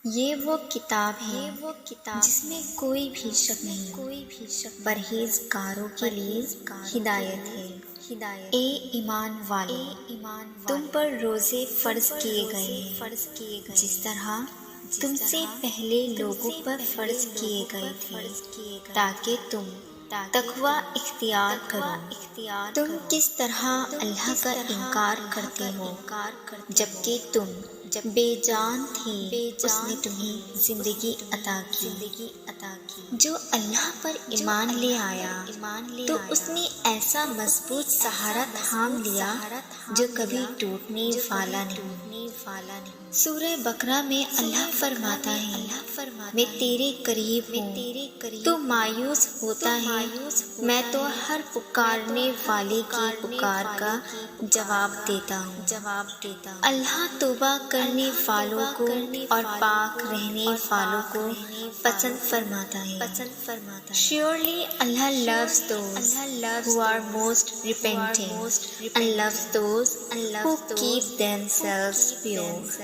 یہ وہ کتاب ہے جس میں کوئی بھی شک نہیں، پرہیزگاروں کے لیے ہدایت ہے۔ اے ایمان والو، تم پر روزے فرض کیے گئے ہیں جس طرح تم سے پہلے لوگوں پر فرض کیے گئے تھے تاکہ تم تقوی اختیار کرو۔ تم کس طرح اللہ کا انکار کرتے ہو جبکہ تم بے جان تھے، اس نے تمہیں زندگی عطا کی۔ جو اللہ پر ایمان لے آیا تو اس نے ایسا مضبوط سہارا تھام لیا جو کبھی ٹوٹنے والا نہیں۔ سورہ بقرہ میں اللہ فرماتا ہے، میں تیرے قریب ہوں، تو مایوس ہوتا ہے، میں تو ہر پکارنے والے کی پکار کا جواب دیتا ہوں۔ اللہ توبہ کرنے والوں کو اور پاک رہنے والوں کو پسند فرماتا ہے۔ Surely Allah loves those who are most repentant and loves those who keep themselves pure۔